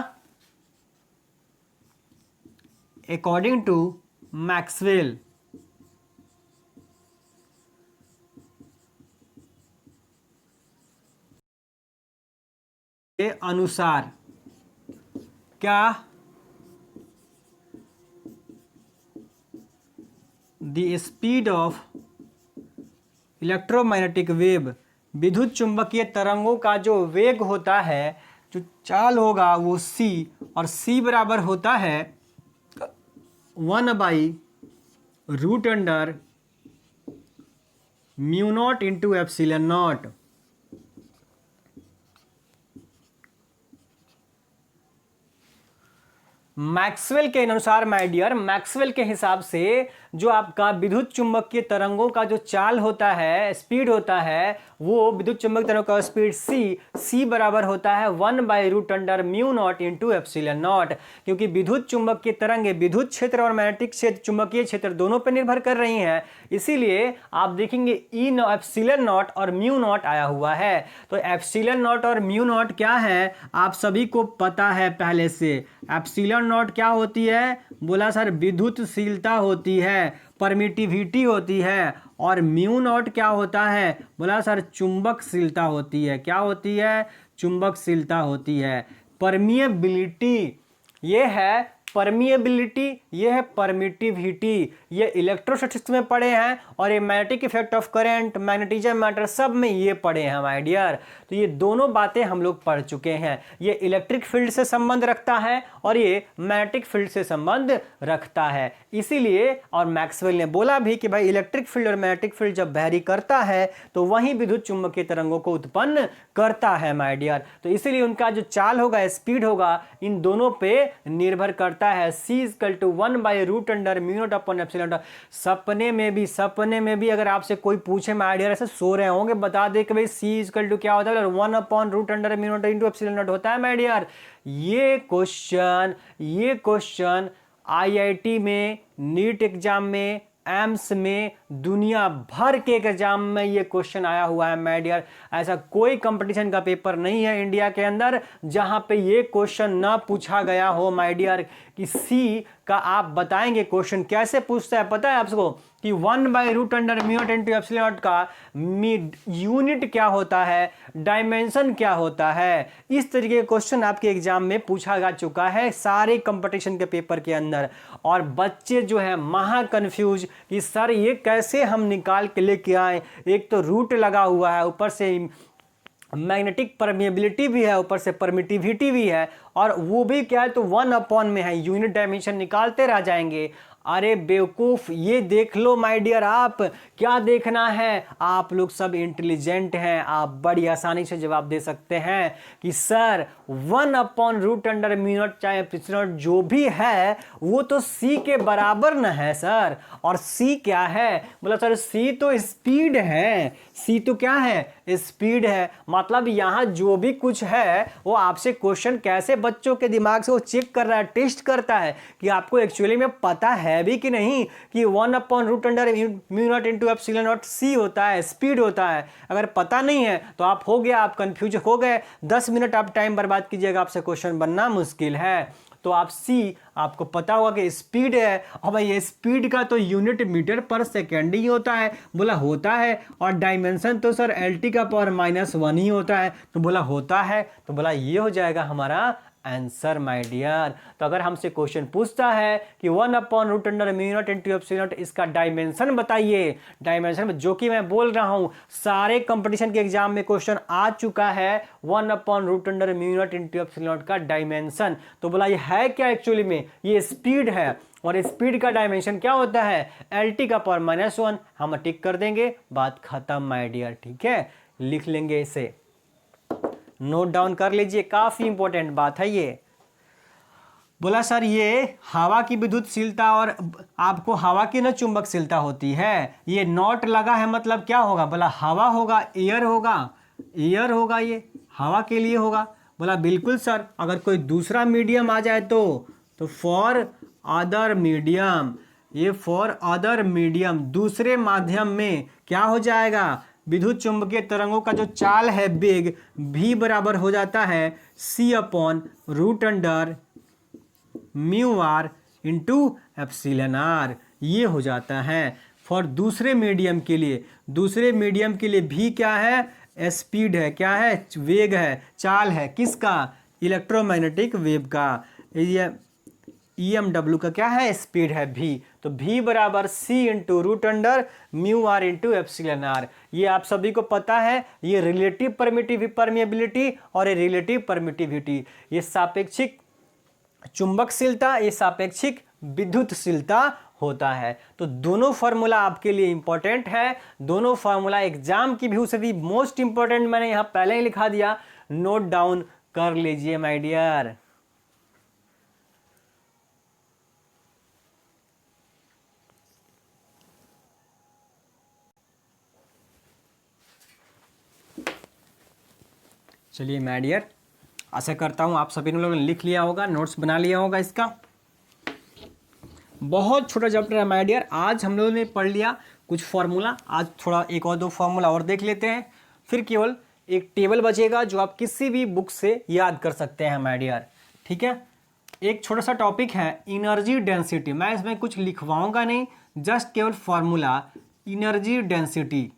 अकॉर्डिंग टू मैक्सवेल के अनुसार, क्या the speed of electromagnetic wave, विद्युत चुंबकीय तरंगों का जो वेग होता है, जो चाल होगा वो c, और c बराबर होता है 1 by root under mu not into epsilon not. Maxwell के अनुसार माय डियर, मैक्सवेल के हिसाब से जो आपका विद्युत चुंबकीय तरंगों का जो चाल होता है, स्पीड होता है, वो विद्युत चुंबकीय तरंगों का स्पीड सी बराबर होता है 1 by root under mu not into epsilon not. क्योंकि विद्युत चुंबकीय तरंगे विद्युत क्षेत्र और मैग्नेटिक क्षेत्र, चुंबकीय क्षेत्र दोनों पर निर्भर कर रही हैं, इसीलिए आप देखेंगे ई एप्सिलॉन नॉट और म्यू नॉट आया हुआ है। तो एप्सिलॉन नॉट और म्यू नॉट क्या है, आप सभी को पता है पहले से। एप्सिलॉन नॉट क्या होती है, बोला सर विद्युतशीलता होती है, परमिटिविटी होती है। और म्यू नॉट क्या होता है, बोला सर चुंबकशीलता होती है। क्या होती है, चुंबकशीलता होती है। परमिएबिलिटी ये है, परमिएबिलिटी ये है, परमिटिविटी ये इलेक्ट्रोस्टैटिक्स में पढ़े हैं, और ये magnetic effect of current, magnetism matter सब में ये पढ़े हैं माय डियर। तो ये दोनों बातें हम लोग पढ़ चुके हैं। ये इलेक्ट्रिक फील्ड से संबंध रखता है और ये मैग्नेटिक फील्ड से संबंध रखता है। इसीलिए और मैक्सवेल ने बोला भी कि भाई इलेक्ट्रिक फील्ड और मैग्नेटिक फील्ड जब वैरी करता है तो वही विद्युत चुंबकीय तरंगों को उत्पन्न करता है माय डियर। तो इसीलिए उनका जो चाल होगा, स्पीड होगा, इन दोनों पे निर्भर करता है। c equal to 1 by root under mu not upon epsilon not. सपने में भी अगर आपसे कोई पूछे माय डियर, ऐसे सो रहे होंगे, बता दे कि भाई c इक्वल टू क्या होता है, 1 upon root under mu not into epsilon not होता है माय डियर। ये क्वेश्चन IIT में, नीट एग्जाम में, एम्स में दुनिया भर के एग्जाम में ये क्वेश्चन आया हुआ है माय डियर। ऐसा कोई कंपटीशन का पेपर नहीं है इंडिया के अंदर जहां पे ये क्वेश्चन ना पूछा गया हो माय डियर। कि सी का आप बताएंगे क्वेश्चन कैसे पूछता है, पता है आपको कि 1/√अंडर μ0 × का यूनिट क्या होता है, डायमेंशन क्या होता है। इस तरीके के क्वेश्चन आपके एग्जाम में पूछा जा चुका है सारे कंपटीशन के पेपर के अंदर। और बच्चे जो है महा कंफ्यूज कि सर ये कैसे हम निकाल के लेके आए, एक तो रूट लगा हुआ है, ऊपर से मैग्नेटिक परमिएबिलिटी भी है, ऊपर से परमिटिविटी भी है, और वो भी क्या है तो 1 में है, यूनिट डायमेंशन निकालते रह जाएंगे। अरे बेवकूफ़, ये देख लो माय डियर, आप क्या देखना है, आप लोग सब इंटेलिजेंट हैं, आप बड़ी आसानी से जवाब दे सकते हैं कि सर 1/√अंडर चाहे एप्सिलॉन जो भी है वो तो सी के बराबर न है सर। और सी क्या है, बोला सर सी तो स्पीड है, सी तो क्या है, स्पीड है। मतलब यहाँ जो भी कुछ है वो आपसे क्वेश्चन कैसे बच्चों के दिमाग से वो चेक कर रहा है, टेस्ट करता है कि आपको एक्चुअली में पता है भी कि नहीं कि 1/√अंडर μ0 × ε0 सी होता है, स्पीड होता है। अगर पता नहीं है तो आप हो गया, आप कंफ्यूज हो गए, 10 मिनट आप टाइम बर्बाद कीजिएगा, आपसे क्वेश्चन बनना मुश्किल है। तो आप सी आपको पता होगा कि स्पीड है, और भाई ये स्पीड का तो यूनिट मीटर पर सेकेंड ही होता है, बोला होता है। और डायमेंशन तो सर LT का पावर -1 ही होता है, तो बोला होता है, तो बोला ये हो जाएगा हमारा आंसर माय डियर। तो अगर हमसे क्वेश्चन पूछता है कि 1/√अंडर μ0 × ε0 इसका डायमेंशन बताइए, डायमेंशन जो कि मैं बोल रहा हूं सारे कंपटीशन के एग्जाम में क्वेश्चन आ चुका है 1/√अंडर μ0 × ε0 का डायमेंशन। तो बोला ये है क्या एक्चुअली में, ये स्पीड है, और स्पीड का डायमेंशन क्या होता है LT का पावर -1। हम टिक कर देंगे, बात खत्म माय डियर, ठीक है, लिख लेंगे इसे, नोट डाउन कर लीजिए, काफी इंपॉर्टेंट बात है ये। बोला सर ये हवा की विद्युतशीलता और आपको हवा की न चुंबकशीलता होती है, ये नॉट लगा है मतलब क्या होगा, बोला हवा होगा, एयर होगा, एयर होगा, ये हवा के लिए होगा। बोला बिल्कुल सर, अगर कोई दूसरा मीडियम आ जाए तो फॉर अदर मीडियम, ये फॉर अदर मीडियम दूसरे माध्यम में क्या हो जाएगा, विद्युत चुंबकीय तरंगों का जो चाल है वेग v बराबर हो जाता है c/√अंडर μr × ε0, ये हो जाता है फॉर दूसरे मीडियम के लिए। दूसरे मीडियम के लिए v क्या है, स्पीड है, क्या है, वेग है, चाल है, किसका, इलेक्ट्रोमैग्नेटिक वेव का। EMW का क्या है, स्पीड है v, तो v बराबर c/√अंडर μr × ε0। ये आप सभी को पता है, ये रिलेटिव परमिएबिलिटी और ये रिलेटिव परमिटिविटी, ये सापेक्षिक चुंबकशीलता, ये सापेक्षिक विद्युतशीलता होता है। तो दोनों फार्मूला आपके लिए इंपॉर्टेंट है, दोनों फार्मूला एग्जाम की व्यू से भी मोस्ट इंपॉर्टेंट मैंने यहाँ पहले ही लिखा दिया, नोट डाउन कर लीजिए माय डियर। चलिए माय डियर, आशा करता हूँ आप सभी लोगों ने लिख लिया होगा, नोट्स बना लिया होगा। इसका बहुत छोटा चैप्टर है माय डियर, आज हम लोगों ने पढ़ लिया कुछ फार्मूला, आज थोड़ा एक और दो फार्मूला और देख लेते हैं, फिर केवल एक टेबल बचेगा जो आप किसी भी बुक से याद कर सकते हैं माय डियर, ठीक है। एक छोटा सा टॉपिक है एनर्जी डेंसिटी, मैं इसमें कुछ लिखवाऊंगा नहीं, जस्ट केवल फार्मूला एनर्जी डेंसिटी।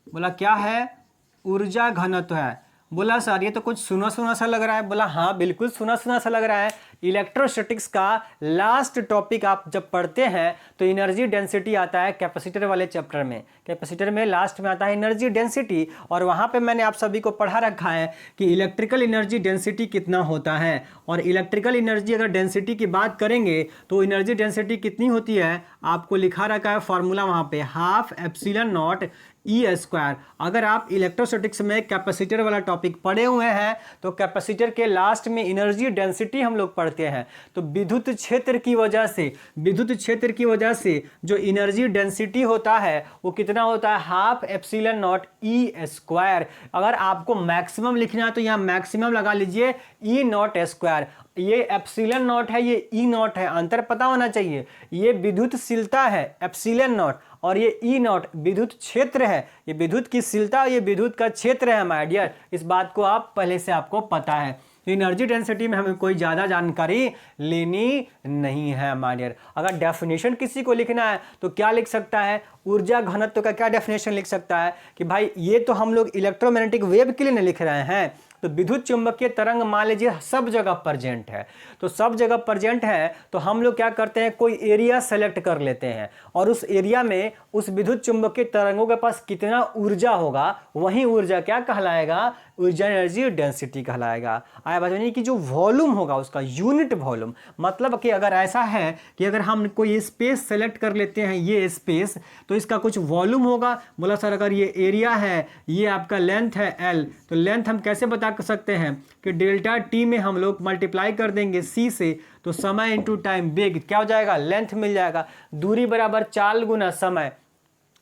बोला क्या है, ऊर्जा घनत्व है। बोला सर ये तो कुछ सुना सुना सा लग रहा है, बोला हाँ बिल्कुल सुना सुना सा लग रहा है। इलेक्ट्रोस्टैटिक्स का लास्ट टॉपिक आप जब पढ़ते हैं तो एनर्जी डेंसिटी आता है कैपेसिटर वाले चैप्टर में, कैपेसिटर में लास्ट में आता है एनर्जी डेंसिटी, और वहाँ पे मैंने आप सभी को पढ़ा रखा है कि इलेक्ट्रिकल एनर्जी डेंसिटी कितना होता है। और इलेक्ट्रिकल एनर्जी अगर डेंसिटी की बात करेंगे तो एनर्जी डेंसिटी कितनी होती है, आपको लिखा रखा है फॉर्मूला वहाँ पे, 1/2 ε0 E²। अगर आप इलेक्ट्रोस्टैटिक्स में कैपेसिटर वाला टॉपिक पढ़े हुए हैं तो कैपेसिटर के लास्ट में एनर्जी डेंसिटी हम लोग पढ़ते हैं। तो विद्युत क्षेत्र की वजह से, विद्युत क्षेत्र की वजह से जो एनर्जी डेंसिटी होता है वो कितना होता है, 1/2 ε0 E²। अगर आपको मैक्सिमम लिखना है तो यहाँ मैक्सिमम लगा लीजिए E0²। ये एप्सिलॉन नॉट है, ये ई नॉट है, अंतर पता होना चाहिए। ये विद्युतशीलता है एप्सिलॉन नॉट, और ये ई नॉट विद्युत क्षेत्र है। ये विद्युत की शीलता, ये विद्युत का क्षेत्र है माय डियर। इस बात को आप पहले से आपको पता है। एनर्जी डेंसिटी में हमें कोई ज़्यादा जानकारी लेनी नहीं है माय डियर। अगर डेफिनेशन किसी को लिखना है तो क्या लिख सकता है, ऊर्जा घनत्व का क्या डेफिनेशन लिख सकता है कि भाई ये तो हम लोग इलेक्ट्रोमैग्नेटिक वेव के लिए नहीं लिख रहे हैं, तो विद्युत चुंबकीय तरंग मान लीजिए सब जगह प्रेजेंट है, तो सब जगह प्रेजेंट है तो हम लोग क्या करते हैं, कोई एरिया सेलेक्ट कर लेते हैं और उस एरिया में उस विद्युत चुंबकीय तरंगों के पास कितना ऊर्जा होगा, वही ऊर्जा क्या कहलाएगा, ऊर्जा एनर्जी डेंसिटी कहलाएगा। आया बात, यानी कि जो वॉल्यूम होगा उसका यूनिट वॉल्यूम, मतलब कि अगर ऐसा है कि अगर हम कोई स्पेस सेलेक्ट कर लेते हैं, ये स्पेस, तो इसका कुछ वॉल्यूम होगा। बोला सर अगर ये एरिया है, ये आपका लेंथ है एल, तो लेंथ हम कैसे बता सकते हैं कि डेल्टा टी में हम लोग मल्टीप्लाई कर देंगे सी से, तो समय इंटू टाइम वेग क्या हो जाएगा, लेंथ मिल जाएगा। दूरी बराबर चाल गुना समय,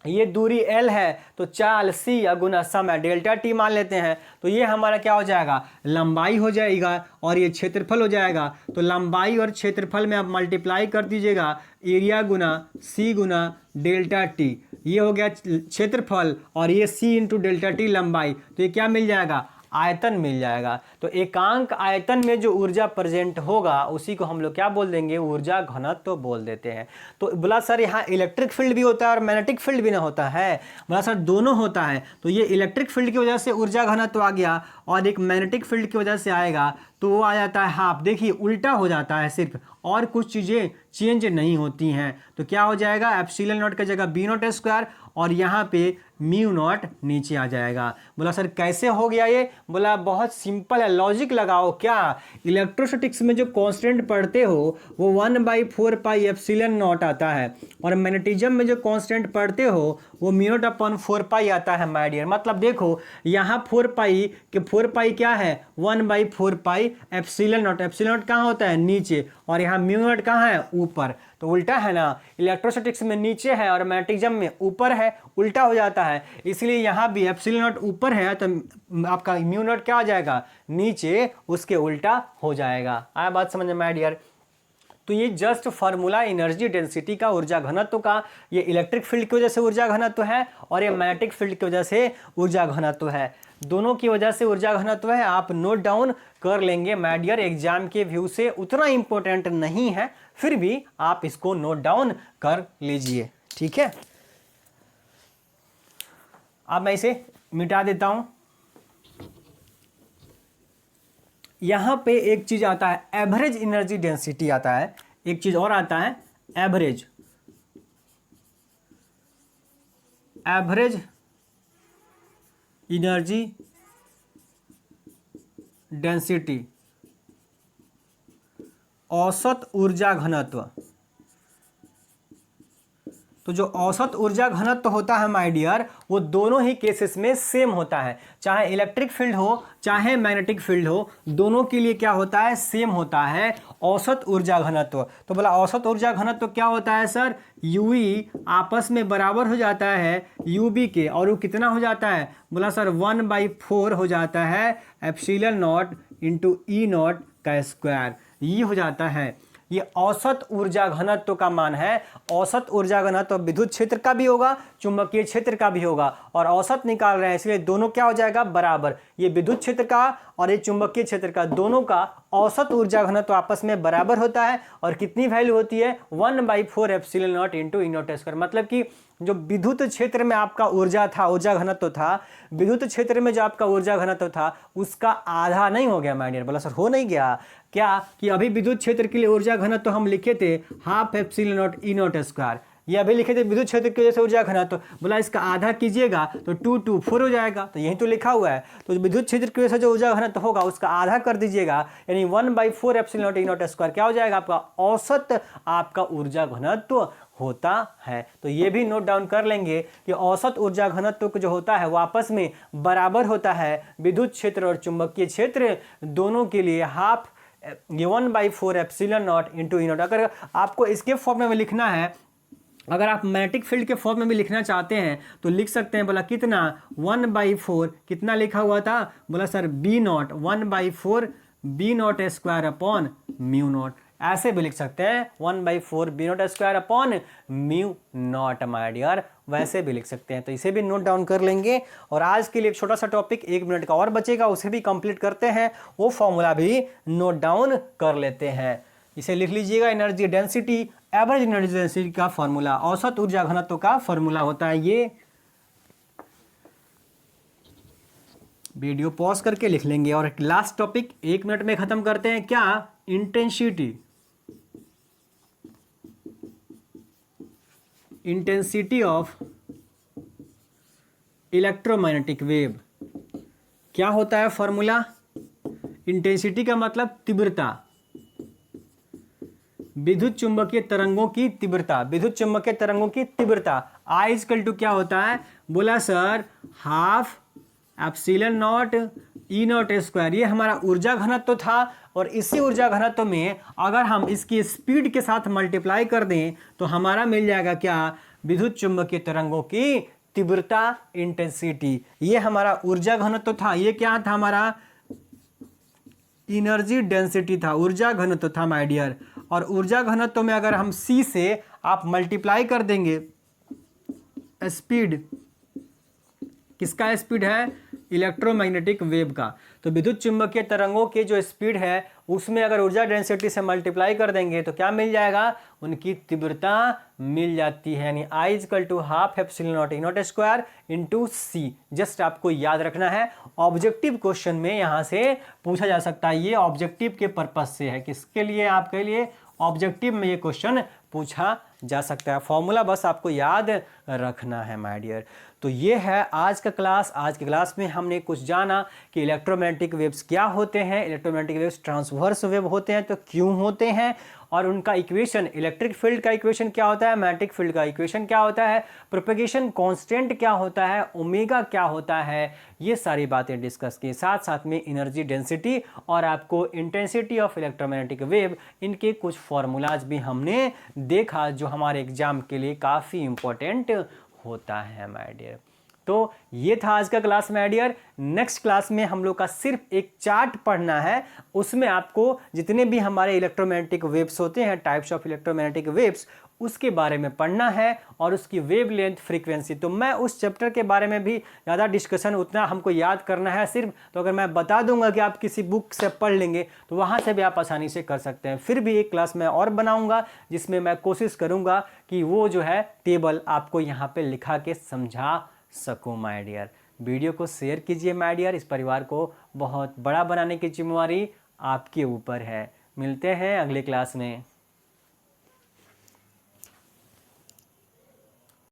ये दूरी एल है तो चाल सी या गुना समय, डेल्टा टी मान लेते हैं, तो ये हमारा क्या हो जाएगा, लंबाई हो जाएगा और ये क्षेत्रफल हो जाएगा। तो लंबाई और क्षेत्रफल में आप मल्टीप्लाई कर दीजिएगा, एरिया गुना सी गुना डेल्टा टी, ये हो गया क्षेत्रफल, और ये सी इंटू डेल्टा टी लंबाई, तो ये क्या मिल जाएगा, आयतन मिल जाएगा। तो एकांक आयतन में जो ऊर्जा प्रेजेंट होगा उसी को हम लोग क्या बोल देंगे, ऊर्जा घनत्व तो बोल देते हैं। तो बोला सर यहाँ इलेक्ट्रिक फील्ड भी होता है और मैग्नेटिक फील्ड भी ना होता है, बोला सर दोनों होता है। तो ये इलेक्ट्रिक फील्ड की वजह से ऊर्जा घनत्व आ गया और एक मैग्नेटिक फील्ड की वजह से आएगा तो वो आ जाता है हाफ। देखिए उल्टा हो जाता है सिर्फ, और कुछ चीज़ें चेंज नहीं होती हैं। तो क्या हो जाएगा, एप्सिलॉन नॉट की जगह बी नॉट स्क्वायर और यहाँ पे म्यू नॉट नीचे आ जाएगा। बोला सर कैसे हो गया ये, बोला बहुत सिंपल है, लॉजिक लगाओ। क्या इलेक्ट्रोस्टैटिक्स में जो कांस्टेंट पढ़ते हो वो 1/4 पाई एप्सिलॉन नॉट आता है, और मैग्नेटिज्म में जो कांस्टेंट पढ़ते हो वो म्यू नॉट अपॉन 4 पाई आता है माय डियर। मतलब देखो यहाँ 4 पाई के 4 पाई क्या है, 1/4 pi epsilon not. Epsilon not कहाँ होता है, नीचे, और यहाँ म्यू नॉट कहाँ है, ऊपर। तो उल्टा है ना, इलेक्ट्रोस्टैटिक्स में नीचे है और मैग्नेटिज्म में ऊपर है, उल्टा हो जाता है। इसलिए यहाँ भी एप्सिलॉन नॉट ऊपर है तो आपका म्यू नॉट क्या हो जाएगा, नीचे, उसके उल्टा हो जाएगा। आया बात समझ में माय डियर। तो ये जस्ट फार्मूला एनर्जी डेंसिटी का, ऊर्जा घनत्व का, ये इलेक्ट्रिक फील्ड की वजह से ऊर्जा घनत्व है और ये मैग्नेटिक फील्ड की वजह से ऊर्जा घनत्व है। दोनों की वजह से ऊर्जा घनत्व है, आप नोट डाउन कर लेंगे माय डियर। एग्जाम के व्यू से उतना इंपॉर्टेंट नहीं है, फिर भी आप इसको नोट डाउन कर लीजिए, ठीक है। अब मैं इसे मिटा देता हूं। यहां पे एक चीज आता है एवरेज एनर्जी डेंसिटी आता है, एक चीज और आता है एवरेज एनर्जी डेंसिटी, औसत ऊर्जा घनत्व। तो जो औसत ऊर्जा घनत्व होता है माय डियर, वो दोनों ही केसेस में सेम होता है, चाहे इलेक्ट्रिक फील्ड हो चाहे मैग्नेटिक फील्ड हो, दोनों के लिए क्या होता है, सेम होता है औसत ऊर्जा घनत्व। तो बोला औसत ऊर्जा घनत्व क्या होता है सर, यूई आपस में बराबर हो जाता है यूबी के, और वो कितना हो जाता है, बोला सर 1/4 हो जाता है epsilon not into E not का स्क्वायर, ये हो जाता है। ये औसत ऊर्जा घनत्व का मान है। औसत ऊर्जा घनत्व विद्युत क्षेत्र का भी होगा, चुंबकीय क्षेत्र का भी होगा, और औसत निकाल रहे हैं इसलिए दोनों क्या हो जाएगा, बराबर। ये विद्युत क्षेत्र का और ये चुंबकीय क्षेत्र का, दोनों का औसत ऊर्जा घनत्व आपस में बराबर होता है, और कितनी वैल्यू होती है, 1/4 epsilon not into E not square. मतलब कि जो विद्युत क्षेत्र में आपका ऊर्जा था, ऊर्जा घनत्व था, विद्युत क्षेत्र में जो आपका ऊर्जा घनत्व था उसका आधा नहीं हो गया माय डियर। बोला सर हो नहीं गया क्या, कि अभी विद्युत क्षेत्र के लिए ऊर्जा घनत्व हम लिखे थे half epsilon not E not square, ये अभी लिखे थे विद्युत क्षेत्र की वजह से ऊर्जा घनत्व। बोला इसका आधा कीजिएगा तो 2/4 हो जाएगा, तो यही तो लिखा हुआ है। तो विद्युत क्षेत्र की वजह से जो ऊर्जा घनत्व होगा उसका आधा कर दीजिएगा, यानी 1/4 epsilon not E not square क्या हो जाएगा, आपका औसत आपका ऊर्जा घनत्व होता है। तो ये भी नोट डाउन कर लेंगे कि औसत ऊर्जा घनत्व जो होता है वो आपस में बराबर होता है, विद्युत क्षेत्र और चुंबकीय क्षेत्र दोनों के लिए half 1/4 epsilon not into E not. अगर आपको इसके फॉर्म में लिखना है, अगर आप मैग्नेटिक फील्ड के फॉर्म में भी लिखना चाहते हैं तो लिख सकते हैं। बोला कितना, 1/4, कितना लिखा हुआ था, बोला sir B not 1/4 B not square upon mu not, ऐसे भी लिख सकते हैं 1/4 B not square upon mu not my dear, वैसे भी लिख सकते हैं। तो इसे भी नोट डाउन कर लेंगे। और आज के लिए एक छोटा सा टॉपिक 1 मिनट का और बचेगा, उसे भी कंप्लीट करते हैं, वो फॉर्मूला भी नोट डाउन कर लेते हैं। इसे लिख लीजिएगा, energy density, average energy density का फॉर्मूला, औसत ऊर्जा घनत्व का फॉर्मूला होता है ये। वीडियो पॉज करके लिख लेंगे। और लास्ट टॉपिक 1 मिनट में खत्म करते हैं, क्या? Intensity, intensity of electromagnetic wave. क्या होता है फॉर्मूला? इंटेंसिटी का मतलब तीव्रता, विद्युत चुंबकीय तरंगों की तीव्रता, विद्युत चुंबकीय तरंगों की तीव्रता। आई इक्वल टू क्या होता है? बोला sir half epsilon not E not square, ये हमारा ऊर्जा घनत्व था। और इसी ऊर्जा घनत्व में अगर हम इसकी स्पीड के साथ मल्टीप्लाई कर दें तो हमारा मिल जाएगा क्या? विद्युत चुंबकीय तरंगों की तीव्रता, इंटेंसिटी। ये हमारा ऊर्जा घनत्व था। ये क्या था? हमारा एनर्जी डेंसिटी था, ऊर्जा घनत्व था माय डियर। और ऊर्जा घनत्व में अगर हम C से आप मल्टीप्लाई कर देंगे स्पीड, किसका स्पीड है? इलेक्ट्रोमैग्नेटिक वेव का। तो विद्युत चुंबकीय तरंगों के जो स्पीड है उसमें अगर ऊर्जा डेंसिटी से मल्टीप्लाई कर देंगे तो क्या मिल जाएगा? उनकी तीव्रता मिल जाती है। यानी I equal to half epsilon not E not square into C। Just आपको याद रखना है, ऑब्जेक्टिव क्वेश्चन में यहां से पूछा जा सकता है। ये ऑब्जेक्टिव के पर्पज से है, किसके लिए? आपके लिए ऑब्जेक्टिव में ये क्वेश्चन पूछा जा सकता है। फॉर्मूला बस आपको याद रखना है माय डियर। तो ये है आज का क्लास। आज के क्लास में हमने कुछ जाना कि इलेक्ट्रोमैग्नेटिक वेव्स क्या होते हैं, इलेक्ट्रोमैग्नेटिक वेव्स ट्रांसवर्स वेव होते हैं तो क्यों होते हैं, और उनका इक्वेशन, इलेक्ट्रिक फील्ड का इक्वेशन क्या होता है, मैग्नेटिक फील्ड का इक्वेशन क्या होता है, प्रोपेगेशन कांस्टेंट क्या होता है, ओमेगा क्या होता है, ये सारी बातें डिस्कस की। साथ साथ में एनर्जी डेंसिटी और आपको इंटेंसिटी ऑफ इलेक्ट्रोमैग्नेटिक वेव, इनके कुछ फॉर्मूलाज भी हमने देखा जो हमारे एग्जाम के लिए काफ़ी इंपॉर्टेंट होता है माय डियर। तो ये था आज का class my dear. Next class में हम लोग का सिर्फ एक चार्ट पढ़ना है, उसमें आपको जितने भी हमारे इलेक्ट्रोमैग्नेटिक वेव्स होते हैं, टाइप्स ऑफ इलेक्ट्रोमैग्नेटिक वेव्स, उसके बारे में पढ़ना है और उसकी वेव लेंथ, फ्रीक्वेंसी। तो मैं उस चैप्टर के बारे में भी ज़्यादा डिस्कशन, उतना हमको याद करना है सिर्फ। तो अगर मैं बता दूंगा कि आप किसी बुक से पढ़ लेंगे तो वहाँ से भी आप आसानी से कर सकते हैं। फिर भी एक क्लास मैं और बनाऊंगा जिसमें मैं कोशिश करूंगा कि वो जो है टेबल आपको यहाँ पे लिखा के समझा सकूं माय डियर। वीडियो को शेयर कीजिए माय डियर, इस परिवार को बहुत बड़ा बनाने की जिम्मेवारी आपके ऊपर है। मिलते हैं अगले क्लास में।